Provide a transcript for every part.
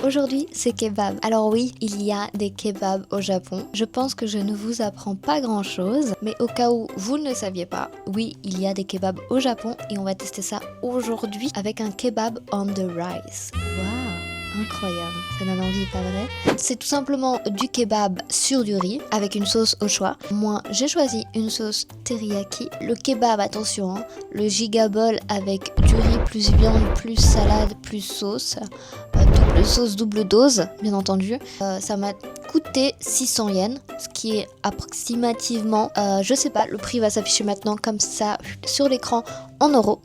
Aujourd'hui, c'est kebab. Alors oui, il y a des kebabs au Japon. Je pense que je ne vous apprends pas grand-chose, mais au cas où vous ne le saviez pas, oui, il y a des kebabs au Japon et on va tester ça aujourd'hui avec un kebab on the rice. Waouh, incroyable, ça donne envie, pas vrai? C'est tout simplement du kebab sur du riz avec une sauce au choix. Moi, j'ai choisi une sauce teriyaki. Le kebab, attention, hein, le gigabol avec du riz plus viande plus salade plus sauce. Double sauce, double dose, bien entendu. Ça m'a coûté 600 yens, ce qui est approximativement, je sais pas, le prix va s'afficher maintenant comme ça sur l'écran en euros.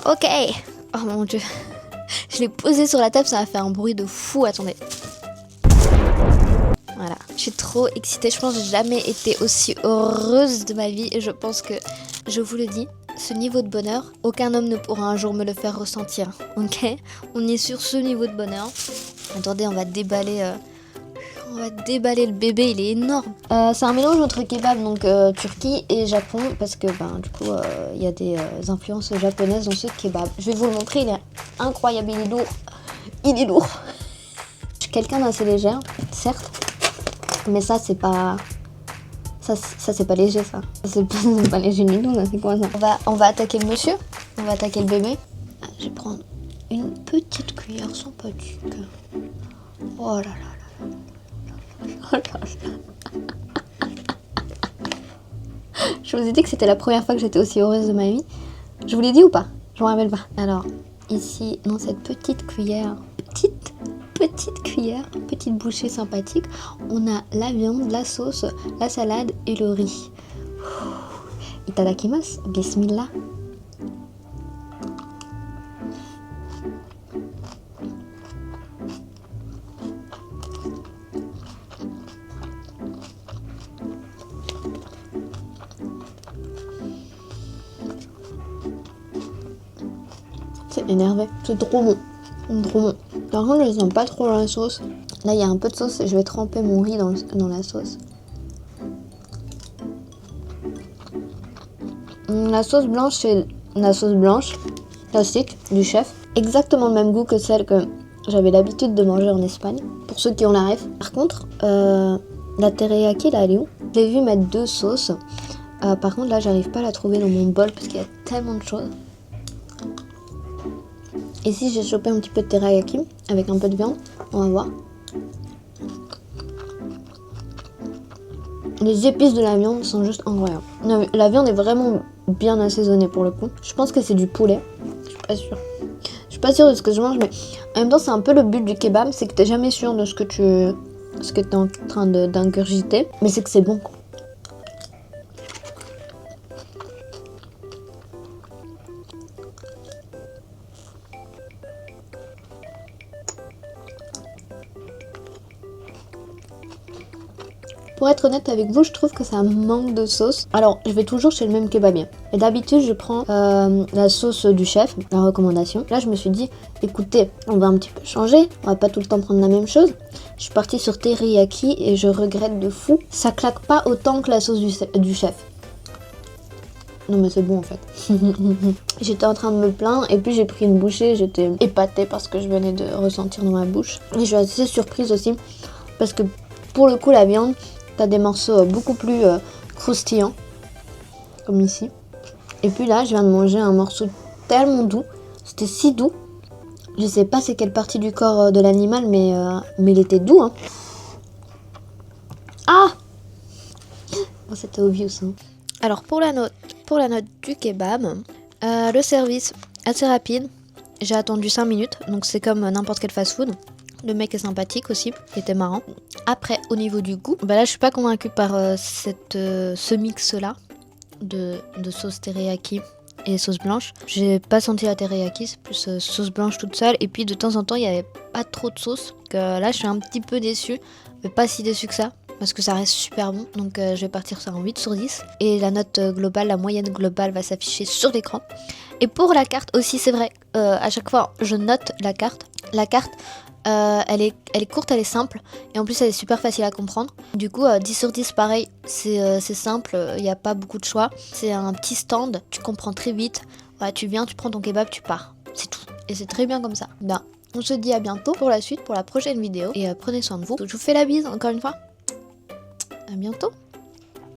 Ok, oh mon dieu, je l'ai posé sur la table, ça a fait un bruit de fou, attendez. Voilà, je suis trop excitée, je pense que j'ai jamais été aussi heureuse de ma vie et je pense que, je vous le dis, ce niveau de bonheur, aucun homme ne pourra un jour me le faire ressentir, ok? On est sur ce niveau de bonheur. Attendez, on va déballer le bébé, il est énorme. C'est un mélange entre kebab, donc Turquie et Japon, parce que du coup, il y a des influences japonaises dans ce kebab. Je vais vous le montrer, il est incroyable, il est lourd. Il est lourd. Je suis quelqu'un d'assez légère, certes, mais ça c'est pas... Ça c'est pas léger ça. C'est pas léger du tout, c'est quoi ça? On va attaquer le monsieur. On va attaquer le bébé. Je vais prendre une petite cuillère sympathique. Oh là là là là là là. Je vous ai dit que c'était la première fois que j'étais aussi heureuse de ma vie. Je vous l'ai dit ou pas? Je me rappelle pas. Alors, ici, dans cette petite cuillère, petite cuillère, petite bouchée sympathique, on a la viande, la sauce, la salade et le riz. Itadakimasu, bismillah. C'est énervé, c'est trop bon. Trop bon. Par contre, je sens pas trop la sauce. Là, il y a un peu de sauce et je vais tremper mon riz dans la sauce. La sauce blanche, c'est la sauce blanche classique du chef. Exactement le même goût que celle que j'avais l'habitude de manger en Espagne. Pour ceux qui ont la ref. Par contre, la teriyaki, là, elle est où? Je l'ai vu mettre 2 sauces. Par contre, là, j'arrive pas à la trouver dans mon bol parce qu'il y a tellement de choses. Ici, j'ai chopé un petit peu de teriyaki avec un peu de viande. On va voir. Les épices de la viande sont juste incroyables. La viande est vraiment bien assaisonnée pour le coup. Je pense que c'est du poulet. Je suis pas sûre. Je suis pas sûre de ce que je mange, mais en même temps, c'est un peu le but du kebab, c'est que t'es jamais sûr de ce que t'es en train d'ingurgiter, mais c'est que c'est bon, quoi. Pour être honnête avec vous, je trouve que ça manque de sauce. Alors, je vais toujours chez le même kebabier. Et d'habitude, je prends la sauce du chef, la recommandation. Là, je me suis dit, écoutez, on va un petit peu changer. On va pas tout le temps prendre la même chose. Je suis partie sur teriyaki et je regrette de fou. Ça claque pas autant que la sauce du chef. Non mais c'est bon en fait. J'étais en train de me plaindre et puis j'ai pris une bouchée. J'étais épatée parce que je venais de ressentir dans ma bouche. Et je suis assez surprise aussi parce que pour le coup, la viande... T'as des morceaux beaucoup plus croustillants, comme ici. Et puis là, je viens de manger un morceau tellement doux. C'était si doux. Je sais pas c'est quelle partie du corps de l'animal, mais il était doux. Hein. Ah bon, c'était obvious. Hein. Alors, pour la note du kebab, le service assez rapide. J'ai attendu 5 minutes, donc c'est comme n'importe quel fast-food. Le mec est sympathique aussi, il était marrant. Après, au niveau du goût, là je suis pas convaincue par ce mix-là de sauce teriyaki et sauce blanche. J'ai pas senti la teriyaki, c'est plus sauce blanche toute seule. Et puis de temps en temps, il y avait pas trop de sauce. Donc, là, je suis un petit peu déçue, mais pas si déçue que ça. Parce que ça reste super bon, donc je vais partir sur un 8 sur 10. Et la note globale, la moyenne globale va s'afficher sur l'écran. Et pour la carte aussi, c'est vrai, à chaque fois je note la carte. La carte, elle est courte, elle est simple, et en plus elle est super facile à comprendre. Du coup, 10 sur 10, pareil, c'est simple, il n'y a pas beaucoup de choix. C'est un petit stand, tu comprends très vite. Bah, tu viens, tu prends ton kebab, tu pars. C'est tout. Et c'est très bien comme ça. Ben, on se dit à bientôt pour la suite, pour la prochaine vidéo. Et prenez soin de vous. Je vous fais la bise encore une fois. À bientôt.